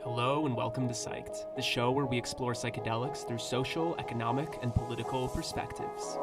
Hello and welcome to Psyched, the show where we explore psychedelics through social, economic, and political perspectives.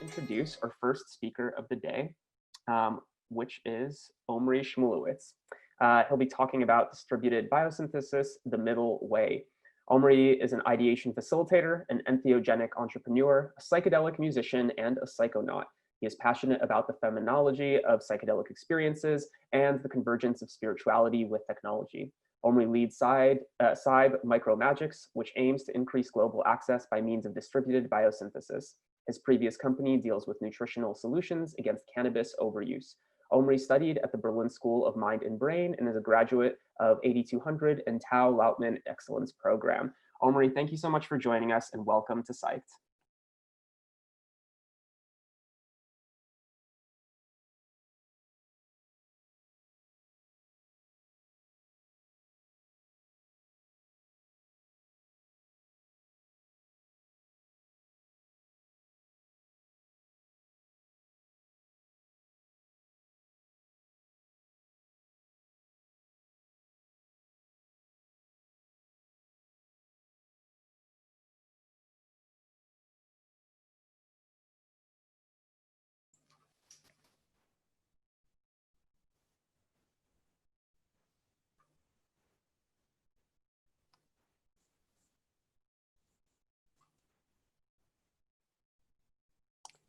Introduce our first speaker of the day, which is Omri Shmulewitz. He'll be talking about distributed biosynthesis, the middle way. Omri is an ideation facilitator, an entheogenic entrepreneur, a psychedelic musician, and a psychonaut. He is passionate about the phenomenology of psychedelic experiences and the convergence of spirituality with technology. Omri leads Cybe Micromagics, which aims to increase global access by means of distributed biosynthesis. His previous company deals with nutritional solutions against cannabis overuse. Omri studied at the Berlin School of Mind and Brain and is a graduate of 8200 and TAU Lautman Excellence Program. Omri, thank you so much for joining us and welcome to Psyched.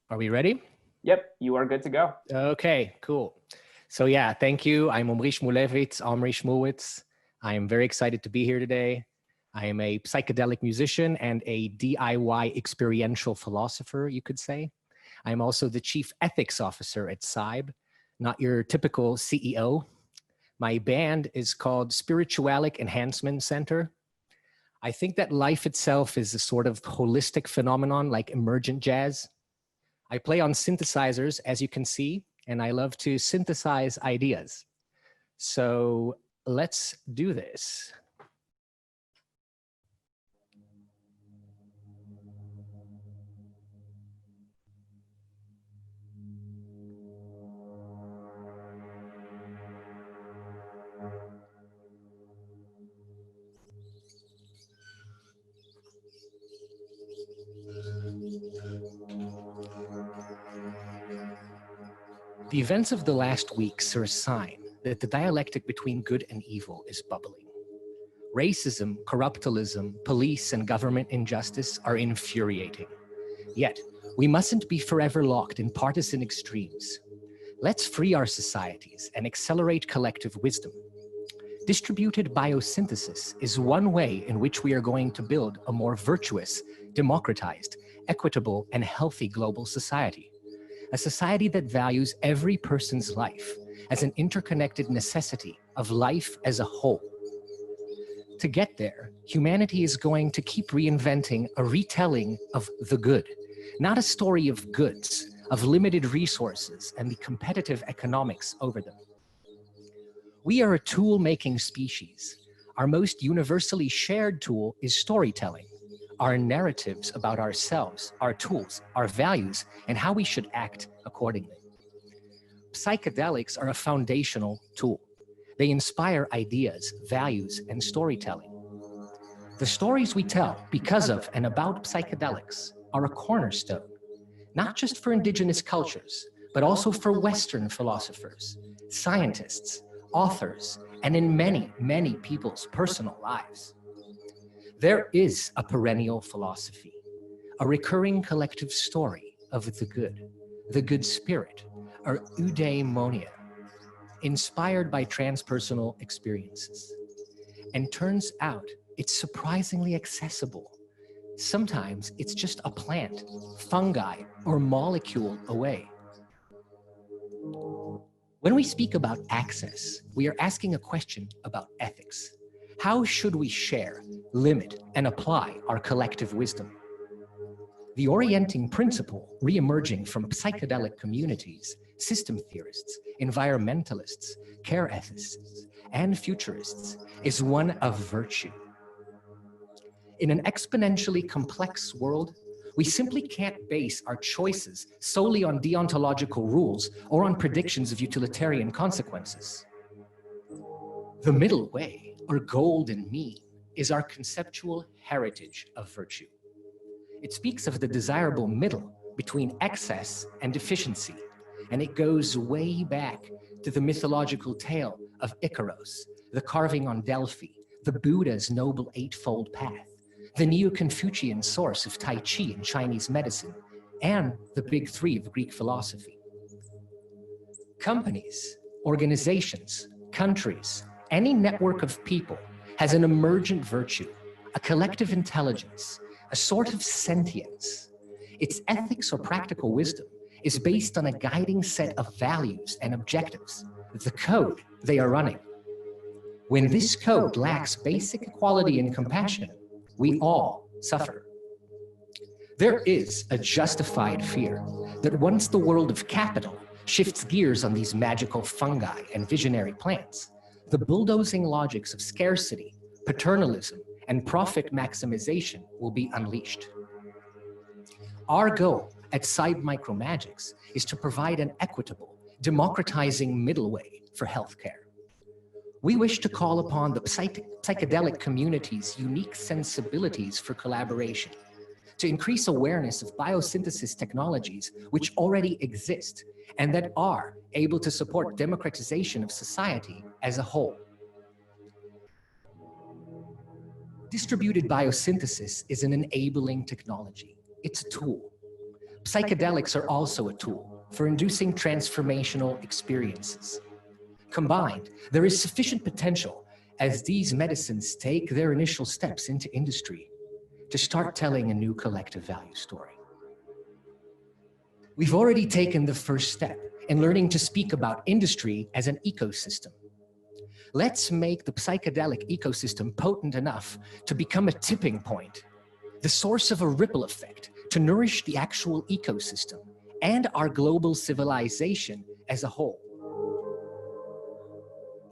Are we ready? Yep, you are good to go. Okay, cool. So yeah, thank you. I'm Omri Shmulewitz. I am very excited to be here today. I am a psychedelic musician and a DIY experiential philosopher, you could say. I'm also the chief ethics officer at Cybe, not your typical CEO. My band is called Spiritualic Enhancement Center. I think that life itself is a sort of holistic phenomenon like emergent jazz. I play on synthesizers, as you can see, and I love to synthesize ideas. So let's do this. The events of the last weeks are a sign that the dialectic between good and evil is bubbling. Racism, corruptilism, police, and government injustice are infuriating. Yet, we mustn't be forever locked in partisan extremes. Let's free our societies and accelerate collective wisdom. Distributed biosynthesis is one way in which we are going to build a more virtuous, democratized, equitable, and healthy global society. A society that values every person's life as an interconnected necessity of life as a whole. To get there, humanity is going to keep reinventing a retelling of the good, not a story of goods, of limited resources and the competitive economics over them. We are a tool-making species. Our most universally shared tool is storytelling. Our narratives about ourselves, our tools, our values, and how we should act accordingly. Psychedelics are a foundational tool. They inspire ideas, values, and storytelling. The stories we tell because of and about psychedelics are a cornerstone, not just for indigenous cultures, but also for Western philosophers, scientists, authors, and in many, many people's personal lives. There is a perennial philosophy, a recurring collective story of the good spirit, or eudaimonia, inspired by transpersonal experiences. And turns out it's surprisingly accessible. Sometimes it's just a plant, fungi, or molecule away. When we speak about access, we are asking a question about ethics. How should we share, limit, and apply our collective wisdom? The orienting principle re-emerging from psychedelic communities, system theorists, environmentalists, care ethicists, and futurists is one of virtue. In an exponentially complex world, we simply can't base our choices solely on deontological rules or on predictions of utilitarian consequences. The middle way, or golden mean, is our conceptual heritage of virtue. It speaks of the desirable middle between excess and deficiency, and it goes way back to the mythological tale of Icaros, the carving on Delphi, the Buddha's noble eightfold path, the Neo-Confucian source of Tai Chi in Chinese medicine, and the big three of Greek philosophy. Companies, organizations, countries, any network of people has an emergent virtue, a collective intelligence, a sort of sentience. Its ethics or practical wisdom is based on a guiding set of values and objectives, the code they are running. When this code lacks basic equality and compassion, we all suffer. There is a justified fear that once the world of capital shifts gears on these magical fungi and visionary plants, the bulldozing logics of scarcity, paternalism, and profit maximization will be unleashed. Our goal at Cybe Micromagics is to provide an equitable, democratizing middle way for healthcare. We wish to call upon the psychedelic community's unique sensibilities for collaboration, to increase awareness of biosynthesis technologies which already exist and that are able to support democratization of society as a whole. Distributed biosynthesis is an enabling technology. It's a tool. Psychedelics are also a tool for inducing transformational experiences. Combined, there is sufficient potential as these medicines take their initial steps into industry to start telling a new collective value story. We've already taken the first step in learning to speak about industry as an ecosystem. Let's make the psychedelic ecosystem potent enough to become a tipping point, the source of a ripple effect to nourish the actual ecosystem and our global civilization as a whole.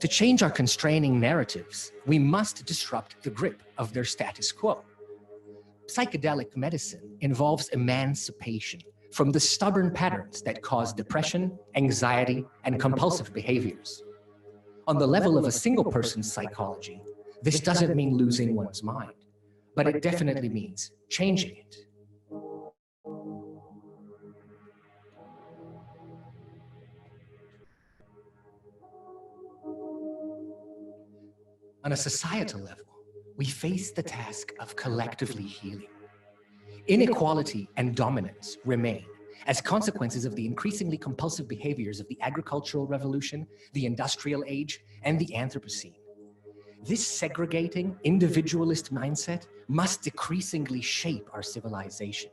To change our constraining narratives, we must disrupt the grip of their status quo. Psychedelic medicine involves emancipation from the stubborn patterns that cause depression, anxiety, and compulsive behaviors. On the level of a single person's psychology, this doesn't mean losing one's mind, but it definitely means changing it. On a societal level, we face the task of collectively healing. Inequality and dominance remain as consequences of the increasingly compulsive behaviors of the agricultural revolution, the industrial age, and the Anthropocene. This segregating, individualist mindset must decreasingly shape our civilization.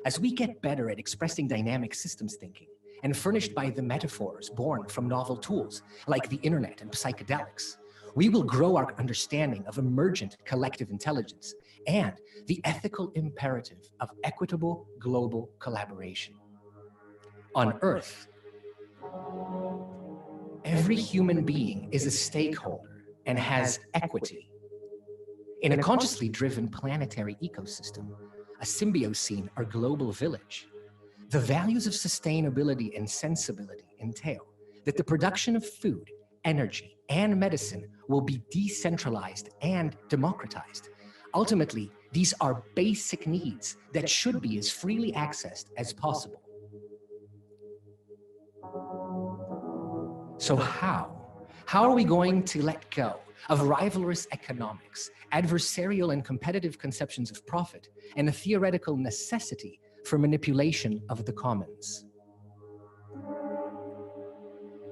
As we get better at expressing dynamic systems thinking, and furnished by the metaphors born from novel tools like the internet and psychedelics, we will grow our understanding of emergent collective intelligence and the ethical imperative of equitable global collaboration. On Earth, every human being is a stakeholder and has equity. In a consciously driven planetary ecosystem, a symbiocene or global village, the values of sustainability and sensibility entail that the production of food, energy, and medicine will be decentralized and democratized. Ultimately, these are basic needs that should be as freely accessed as possible. So how are we going to let go of rivalrous economics, adversarial and competitive conceptions of profit, and a theoretical necessity for manipulation of the commons?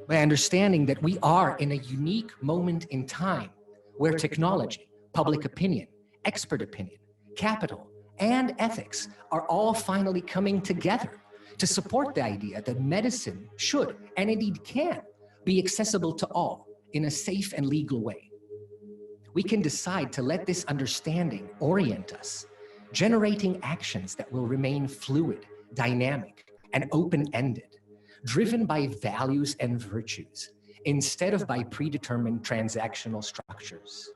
By understanding that we are in a unique moment in time where technology, public opinion, expert opinion, capital, and ethics are all finally coming together to support the idea that medicine should, and indeed can, be accessible to all in a safe and legal way. we can decide to let this understanding orient us, generating actions that will remain fluid, dynamic, and open-ended, driven by values and virtues, instead of by predetermined transactional structures.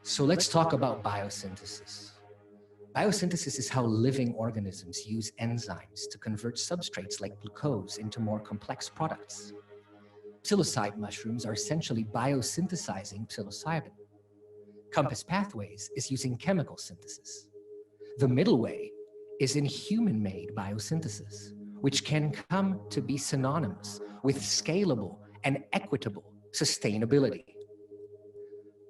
So let's talk about biosynthesis. Biosynthesis is how living organisms use enzymes to convert substrates like glucose into more complex products. Psilocybe mushrooms are essentially biosynthesizing psilocybin. Compass Pathways is using chemical synthesis. The middle way is in human-made biosynthesis, which can come to be synonymous with scalable and equitable sustainability.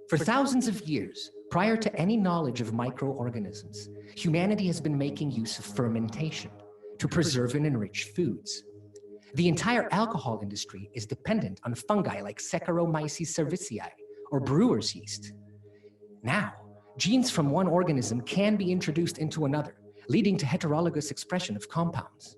For thousands of years, prior to any knowledge of microorganisms, humanity has been making use of fermentation to preserve and enrich foods. The entire alcohol industry is dependent on fungi like Saccharomyces cerevisiae, or brewer's yeast. Now, genes from one organism can be introduced into another, leading to heterologous expression of compounds.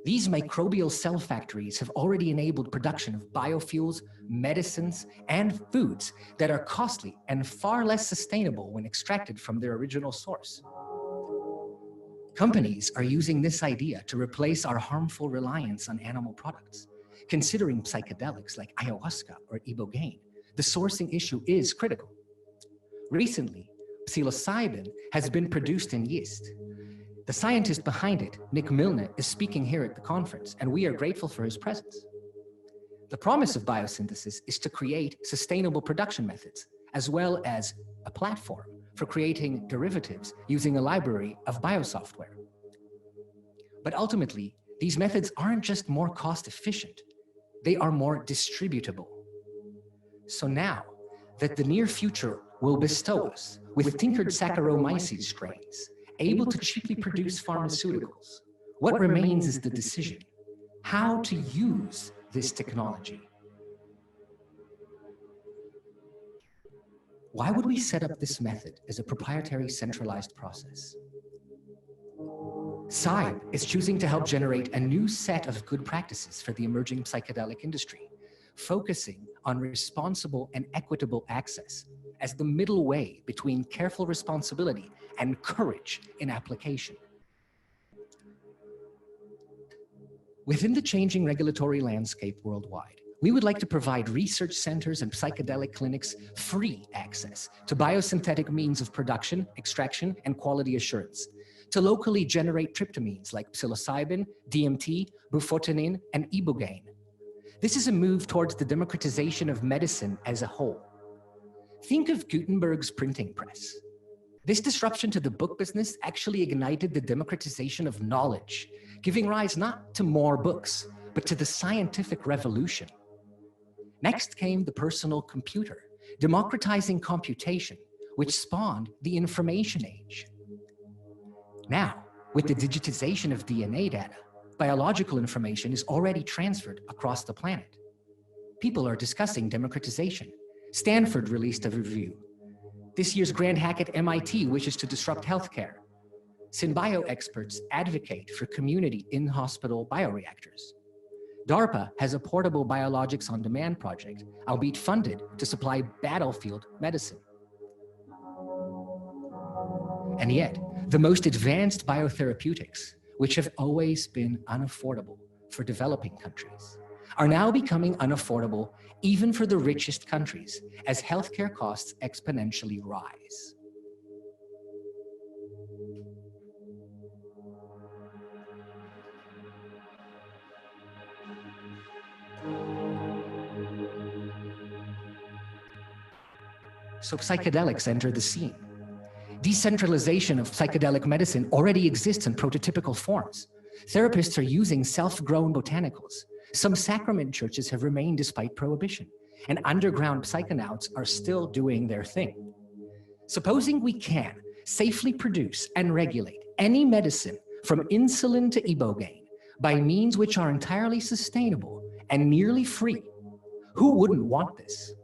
These microbial cell factories have already enabled production of biofuels, medicines, and foods that are costly and far less sustainable when extracted from their original source. Companies are using this idea to replace our harmful reliance on animal products. Considering psychedelics like ayahuasca or ibogaine, the sourcing issue is critical. Recently, psilocybin has been produced in yeast. The scientist behind it, Nick Milne, is speaking here at the conference, and we are grateful for his presence. The promise of biosynthesis is to create sustainable production methods, as well as a platform for creating derivatives using a library of biosoftware. But ultimately, these methods aren't just more cost efficient, they are more distributable. So now that the near future will bestow us with tinkered Saccharomyces strains, able to cheaply produce pharmaceuticals, what remains is the decision: how to use this technology. Why would we set up this method as a proprietary centralized process? Cybe is choosing to help generate a new set of good practices for the emerging psychedelic industry, focusing on responsible and equitable access as the middle way between careful responsibility and courage in application. Within the changing regulatory landscape worldwide, we would like to provide research centers and psychedelic clinics free access to biosynthetic means of production, extraction, and quality assurance, to locally generate tryptamines like psilocybin, DMT, bufotenin, and ibogaine. This is a move towards the democratization of medicine as a whole. Think of Gutenberg's printing press. This disruption to the book business actually ignited the democratization of knowledge, giving rise not to more books, but to the scientific revolution. Next came the personal computer, democratizing computation, which spawned the information age. Now, with the digitization of DNA data, biological information is already transferred across the planet. People are discussing democratization. Stanford released a review. This year's grand hack at MIT wishes to disrupt healthcare. Synbio experts advocate for community in-hospital bioreactors. DARPA has a portable biologics on demand project, albeit funded to supply battlefield medicine. And yet, the most advanced biotherapeutics, which have always been unaffordable for developing countries, are now becoming unaffordable even for the richest countries as healthcare costs exponentially rise. So psychedelics enter the scene. Decentralization of psychedelic medicine already exists in prototypical forms. Therapists are using self-grown botanicals. Some sacrament churches have remained despite prohibition, and underground psychonauts are still doing their thing. Supposing we can safely produce and regulate any medicine from insulin to ibogaine by means which are entirely sustainable and nearly free, who wouldn't want this?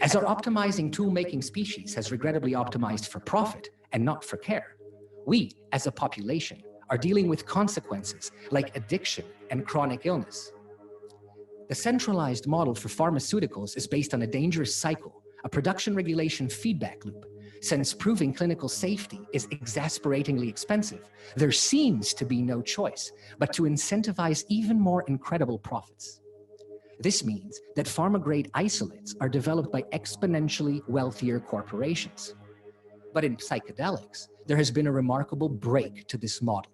As our optimizing tool-making species has regrettably optimized for profit and not for care, We, as a population, are dealing with consequences like addiction and chronic illness. The centralized model for pharmaceuticals is based on a dangerous cycle, a production regulation feedback loop. Since proving clinical safety is exasperatingly expensive, there seems to be no choice but to incentivize even more incredible profits. This means that pharma-grade isolates are developed by exponentially wealthier corporations. But in psychedelics, there has been a remarkable break to this model.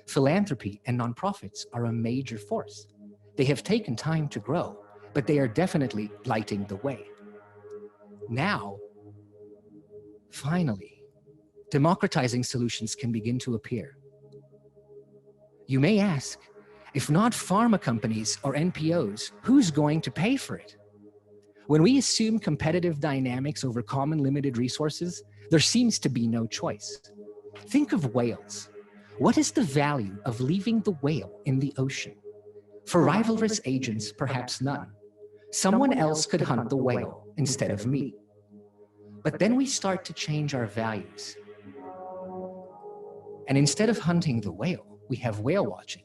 Philanthropy and nonprofits are a major force. They have taken time to grow, but they are definitely lighting the way. Now, finally, democratizing solutions can begin to appear. You may ask, if not pharma companies or NPOs, who's going to pay for it? When we assume competitive dynamics over common limited resources, there seems to be no choice. Think of whales. What is the value of leaving the whale in the ocean? For rivalrous agents, perhaps none. Someone else could hunt the whale instead of me. But then we start to change our values. And instead of hunting the whale, we have whale watching.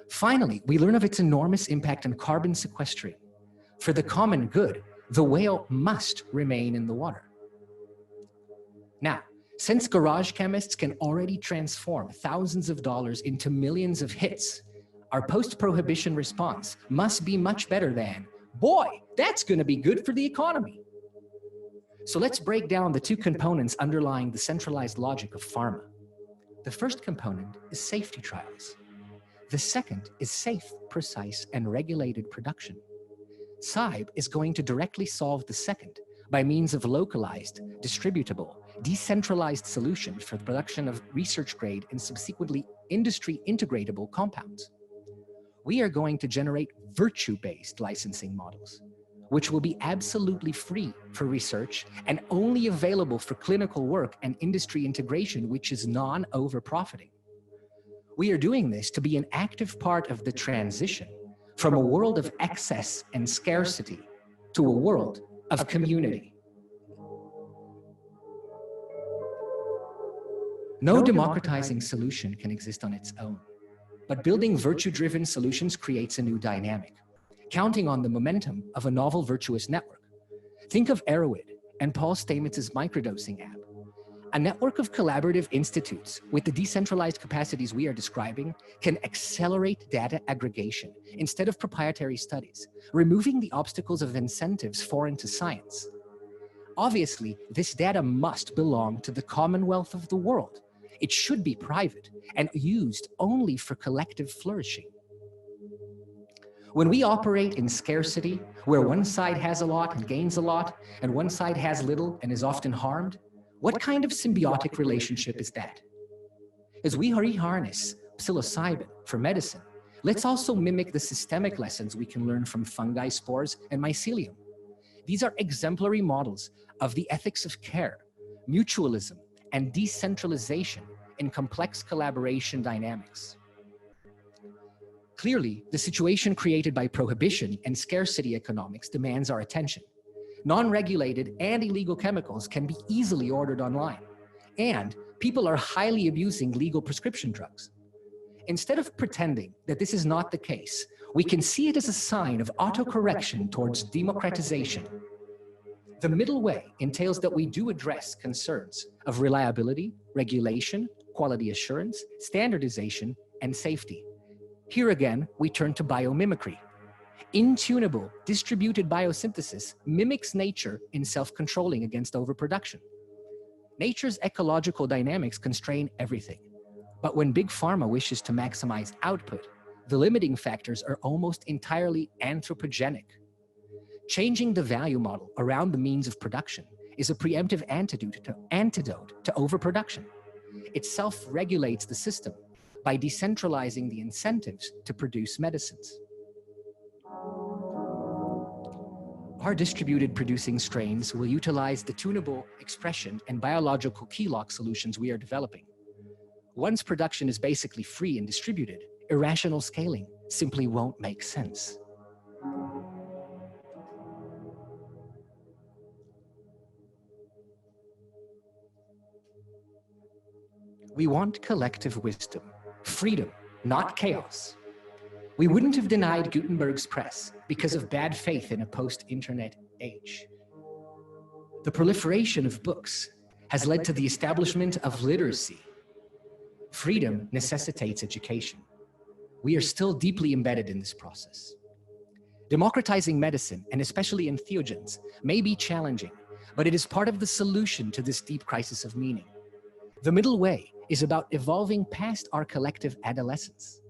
Finally, we learn of its enormous impact on carbon sequestering. For the common good, the whale must remain in the water. Now, since garage chemists can already transform thousands of dollars into millions of hits, our post-prohibition response must be much better than, boy, that's going to be good for the economy. So let's break down the two components underlying the centralized logic of pharma. The first component is safety trials. The second is safe, precise, and regulated production. Cybe is going to directly solve the second by means of localized, distributable, decentralized solutions for the production of research-grade and subsequently industry-integratable compounds. We are going to generate virtue-based licensing models, which will be absolutely free for research and only available for clinical work and industry integration, which is non-over-profiting. We are doing this to be an active part of the transition from a world of excess and scarcity to a world of community. No democratizing solution can exist on its own, but building virtue-driven solutions creates a new dynamic, counting on the momentum of a novel virtuous network. Think of Arrowhead and Paul Stamets's microdosing app. A network of collaborative institutes with the decentralized capacities we are describing can accelerate data aggregation instead of proprietary studies, removing the obstacles of incentives foreign to science. Obviously, this data must belong to the commonwealth of the world. It should be private and used only for collective flourishing. When we operate in scarcity, where one side has a lot and gains a lot, and one side has little and is often harmed, what kind of symbiotic relationship is that? As we harness psilocybin for medicine, let's also mimic the systemic lessons we can learn from fungi spores and mycelium. These are exemplary models of the ethics of care, mutualism, and decentralization in complex collaboration dynamics. Clearly, the situation created by prohibition and scarcity economics demands our attention. Non-regulated and illegal chemicals can be easily ordered online, and people are highly abusing legal prescription drugs. Instead of pretending that this is not the case, we can see it as a sign of autocorrection towards democratization. The middle way entails that we do address concerns of reliability, regulation, quality assurance, standardization, and safety. Here again, we turn to biomimicry. Intunable, distributed biosynthesis mimics nature in self-controlling against overproduction. Nature's ecological dynamics constrain everything. But when big pharma wishes to maximize output, the limiting factors are almost entirely anthropogenic. Changing the value model around the means of production is a preemptive antidote to overproduction. It self-regulates the system by decentralizing the incentives to produce medicines. Our distributed producing strains will utilize the tunable expression and biological key lock solutions we are developing. Once production is basically free and distributed, irrational scaling simply won't make sense. We want collective wisdom, freedom, not chaos. We wouldn't have denied Gutenberg's press because of bad faith in a post-internet age. The proliferation of books has led to the establishment of literacy. Freedom necessitates education. We are still deeply embedded in this process. Democratizing medicine, and especially entheogens, may be challenging, but it is part of the solution to this deep crisis of meaning. The middle way is about evolving past our collective adolescence.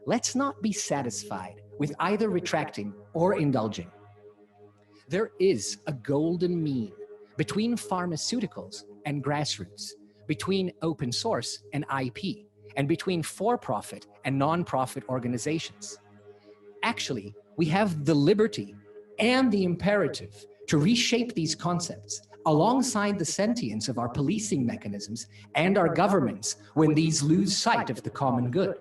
Let's not be satisfied with either retracting or indulging. There is a golden mean between pharmaceuticals and grassroots, between open source and IP, and between for-profit and non-profit organizations. Actually, we have the liberty and the imperative to reshape these concepts alongside the sentience of our policing mechanisms and our governments when these lose sight of the common good.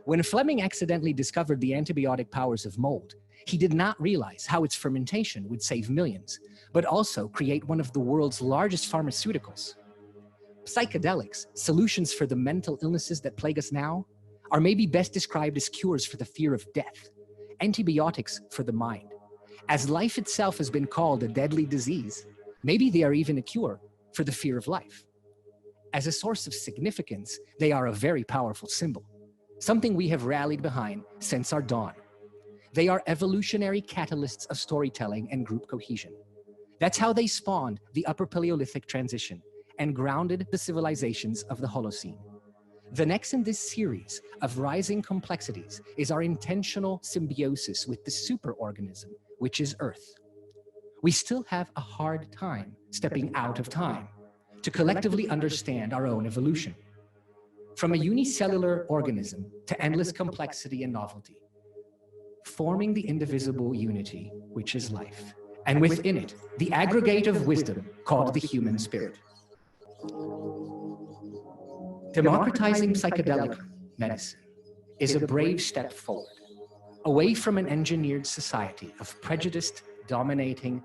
When Fleming accidentally discovered the antibiotic powers of mold, he did not realize how its fermentation would save millions, but also create one of the world's largest pharmaceuticals. Psychedelics, solutions for the mental illnesses that plague us now, are maybe best described as cures for the fear of death, antibiotics for the mind. As life itself has been called a deadly disease, maybe they are even a cure for the fear of life. As a source of significance, they are a very powerful symbol, something we have rallied behind since our dawn. They are evolutionary catalysts of storytelling and group cohesion. That's how they spawned the Upper Paleolithic transition and grounded the civilizations of the Holocene. The next in this series of rising complexities is our intentional symbiosis with the superorganism, which is Earth. We still have a hard time stepping out of time to collectively understand our own evolution. From a unicellular organism to endless complexity and novelty, forming the indivisible unity, which is life, and within it, the aggregate of wisdom called the human spirit. Democratizing psychedelic medicine is a brave step forward, away from an engineered society of prejudiced, dominating,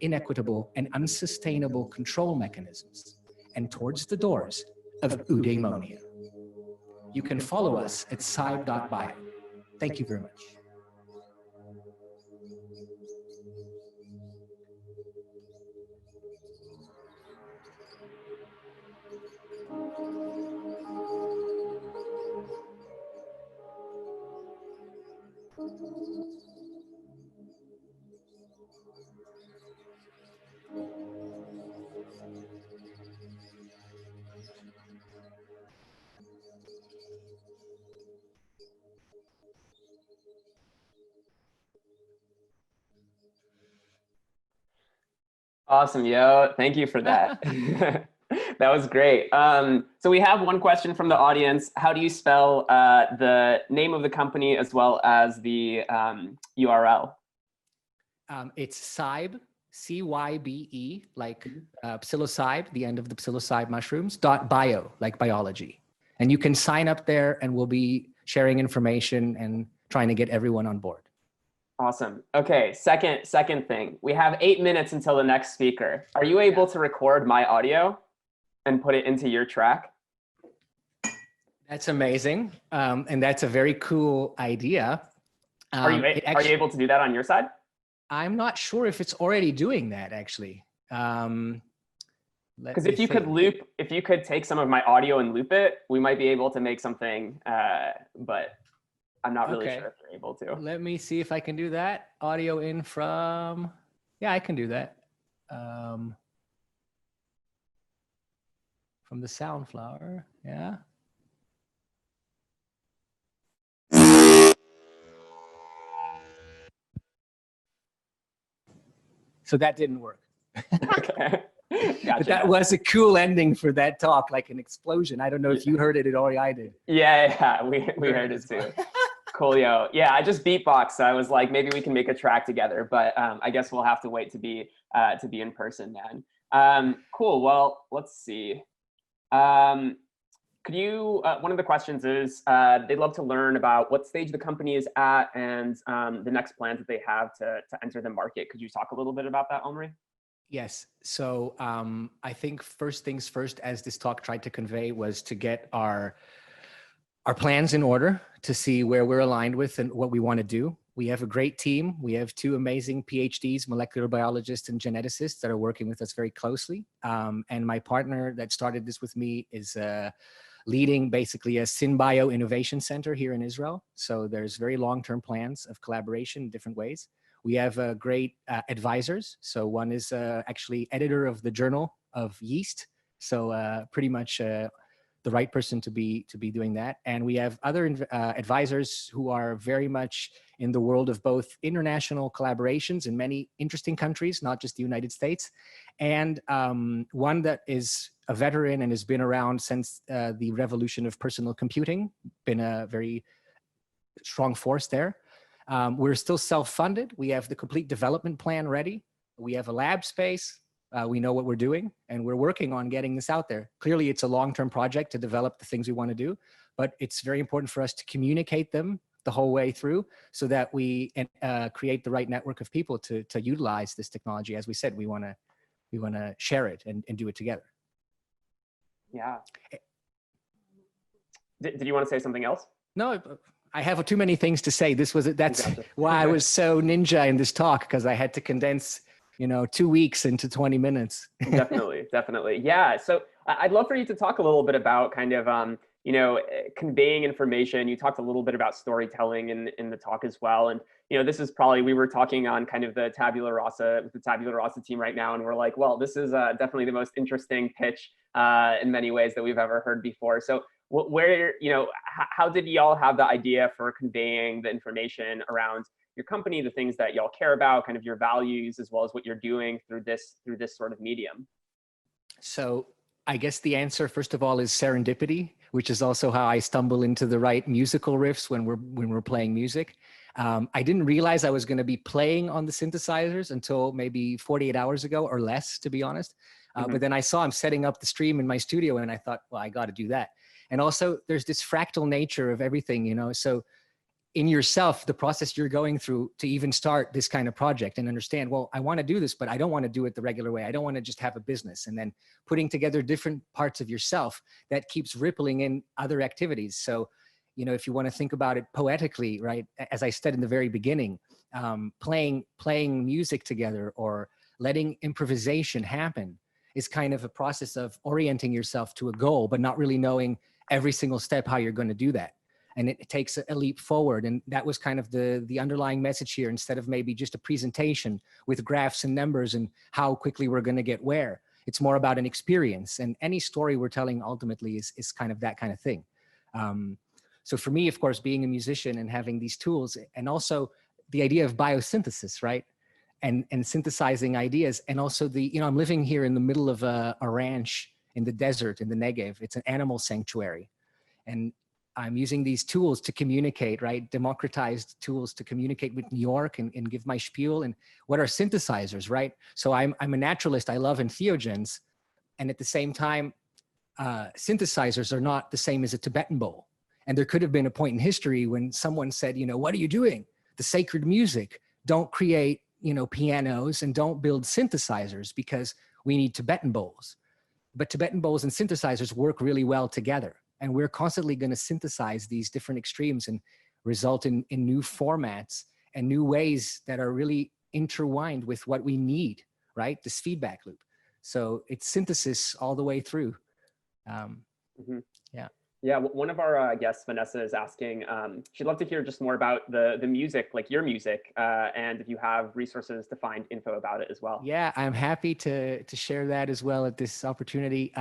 inequitable, and unsustainable control mechanisms, and towards the doors of eudaimonia. You can follow us at cybe.bio. Thank you very much. Awesome, yo. Thank you for that. That was great. So we have one question from the audience. How do you spell the name of the company as well as the URL? It's Cybe, C-Y-B-E, like psilocybe, the end of the psilocybe mushrooms, .bio, like biology. And you can sign up there and we'll be sharing information and trying to get everyone on board. Awesome. Okay, second thing. We have 8 minutes until the next speaker. Are you able to record my audio and put it into your track? That's amazing. And that's a very cool idea. Are you able to do that on your side? I'm not sure if it's already doing that, actually. Because if you could take some of my audio and loop it, we might be able to make something, but I'm not really sure if you're able to. Let me see if I can do that. Audio in from, yeah, I can do that. From the Soundflower, yeah. So that didn't work. Okay. Gotcha. But that was a cool ending for that talk, like an explosion. I don't know if you heard it or I did. Yeah, we heard it too. Coolio. Yeah, I just beatboxed, so I was like, maybe we can make a track together, but I guess we'll have to wait to be in person then. Cool. Well, let's see. Could you? One of the questions is they'd love to learn about what stage the company is at and the next plans that they have to enter the market. Could you talk a little bit about that, Omri? Yes. So I think first things first, as this talk tried to convey, was to get our plans in order to see where we're aligned with and what we want to do. We have a great team. We have two amazing PhDs, molecular biologists and geneticists that are working with us very closely. And my partner that started this with me is leading basically a SynBio Innovation Center here in Israel. So there's very long-term plans of collaboration in different ways. We have great advisors. So one is actually editor of the Journal of Yeast. So pretty much the right person to be doing that. And we have other advisors who are very much in the world of both international collaborations in many interesting countries, not just the United States, and one that is a veteran and has been around since the revolution of personal computing, been a very strong force there. We're still self-funded. We have the complete development plan ready. We have a lab space. We know what we're doing, and we're working on getting this out there. Clearly, it's a long-term project to develop the things we want to do, but it's very important for us to communicate them the whole way through so that we create the right network of people to utilize this technology. As we said, we want to share it and do it together. Yeah. Did you want to say something else? No, I have too many things to say. That's Gotcha. why I was so ninja in this talk, because I had to condense 2 weeks into 20 minutes. Definitely. Yeah. So I'd love for you to talk a little bit about kind of, conveying information. You talked a little bit about storytelling in the talk as well. And, this is probably, we were talking on kind of the Tabula Rasa team right now. And we're like, well, this is definitely the most interesting pitch in many ways that we've ever heard before. So where, how did y'all have the idea for conveying the information around your company, the things that y'all care about, kind of your values, as well as what you're doing through this sort of medium? So I guess the answer, first of all, is serendipity, which is also how I stumble into the right musical riffs when we're playing music. I didn't realize I was going to be playing on the synthesizers until maybe 48 hours ago or less, to be honest. But then I saw him setting up the stream in my studio, and I thought, well, I got to do that. And also, there's this fractal nature of everything, so in yourself, the process you're going through to even start this kind of project and understand, well, I want to do this, but I don't want to do it the regular way. I don't want to just have a business. And then putting together different parts of yourself that keeps rippling in other activities. So, if you want to think about it poetically, right, as I said in the very beginning, playing music together or letting improvisation happen is kind of a process of orienting yourself to a goal, but not really knowing every single step how you're going to do that. And it takes a leap forward. And that was kind of the underlying message here, instead of maybe just a presentation with graphs and numbers and how quickly we're going to get where. It's more about an experience. And any story we're telling ultimately is kind of that kind of thing. So for me, of course, being a musician and having these tools, and also the idea of biosynthesis, right? And synthesizing ideas. And also I'm living here in the middle of a ranch in the desert, in the Negev. It's an animal sanctuary. And I'm using these tools to communicate, right? Democratized tools to communicate with New York and give my spiel. And what are synthesizers, right? So I'm a naturalist. I love entheogens. And at the same time, synthesizers are not the same as a Tibetan bowl. And there could have been a point in history when someone said, what are you doing? The sacred music. Don't create, pianos, and don't build synthesizers because we need Tibetan bowls. But Tibetan bowls and synthesizers work really well together. And we're constantly going to synthesize these different extremes and result in new formats and new ways that are really intertwined with what we need, right? This feedback loop. So it's synthesis all the way through. Yeah. Yeah, one of our guests, Vanessa, is asking, she'd love to hear just more about the music, like your music, and if you have resources to find info about it as well. Yeah, I'm happy to share that as well at this opportunity.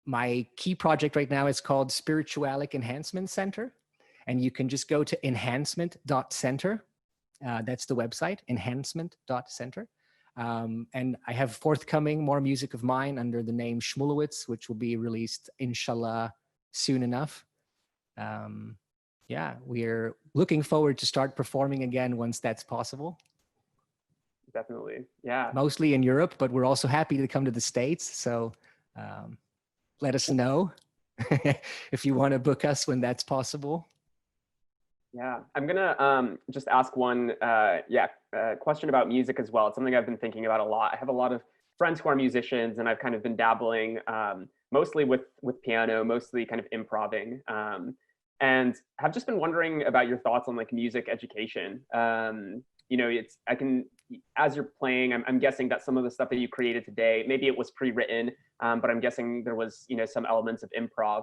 My key project right now is called Spiritualic Enhancement Center. And you can just go to enhancement.center. That's the website, enhancement.center. And I have forthcoming more music of mine under the name Shmulewitz, which will be released, inshallah, soon enough. Yeah, we're looking forward to start performing again once that's possible. Definitely, yeah. Mostly in Europe, but we're also happy to come to the States. So let us know if you want to book us when that's possible. Yeah, I'm gonna just ask one question about music as well. It's something I've been thinking about a lot. I have a lot of friends who are musicians, and I've kind of been dabbling mostly with piano, mostly kind of improving, and have just been wondering about your thoughts on like music education. You know, I can, as you're playing, I'm guessing that some of the stuff that you created today, maybe it was pre-written, but I'm guessing there was, you know, some elements of improv.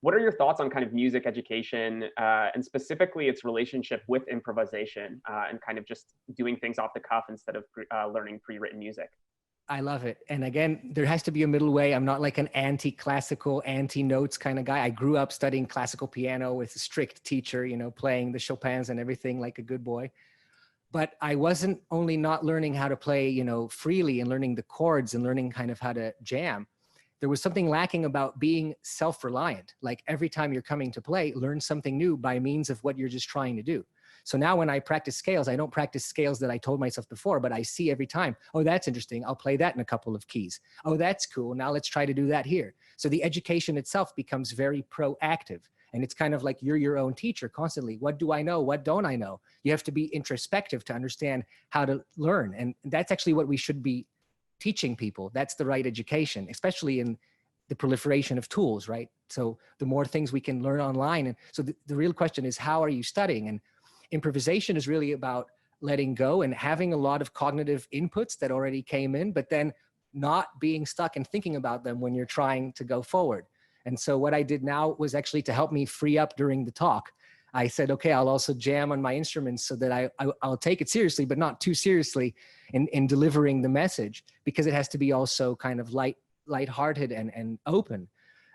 What are your thoughts on kind of music education and specifically its relationship with improvisation and kind of just doing things off the cuff instead of learning pre-written music? I love it. And again, there has to be a middle way. I'm not like an anti-classical, anti-notes kind of guy. I grew up studying classical piano with a strict teacher, you know, playing the Chopins and everything like a good boy. But I wasn't only not learning how to play, you know, freely and learning the chords and learning kind of how to jam. There was something lacking about being self-reliant. Like every time you're coming to play, learn something new by means of what you're just trying to do. So now when I practice scales, I don't practice scales that I told myself before, but I see every time, oh, that's interesting. I'll play that in a couple of keys. Oh, that's cool. Now let's try to do that here. So the education itself becomes very proactive. And it's kind of like you're your own teacher constantly. What do I know? What don't I know? You have to be introspective to understand how to learn. And that's actually what we should be teaching people. That's the right education, especially in the proliferation of tools, right? So the more things we can learn online. And so the real question is, how are you studying? And improvisation is really about letting go and having a lot of cognitive inputs that already came in, but then not being stuck and thinking about them when you're trying to go forward. And so what I did now was actually to help me free up during the talk. I said, okay, I'll also jam on my instruments so that I'll take it seriously, but not too seriously in delivering the message, because it has to be also kind of lighthearted and open.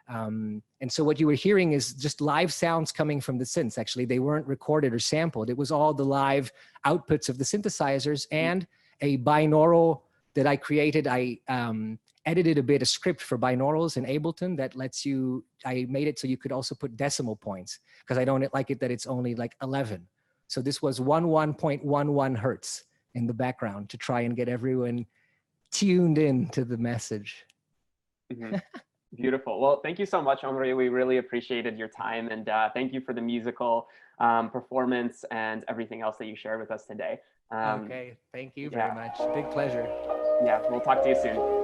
And so what you were hearing is just live sounds coming from the synths. Actually, they weren't recorded or sampled. It was all the live outputs of the synthesizers and a binaural that I created. I edited a bit of script for binaurals in Ableton that lets you, I made it so you could also put decimal points, because I don't like it that it's only like 11. So this was 11.11 hertz in the background to try and get everyone tuned in to the message. Mm-hmm. Beautiful. Well, thank you so much, Omri. We really appreciated your time, and thank you for the musical performance and everything else that you shared with us today. Okay, thank you very much. Big pleasure. Yeah, we'll talk to you soon.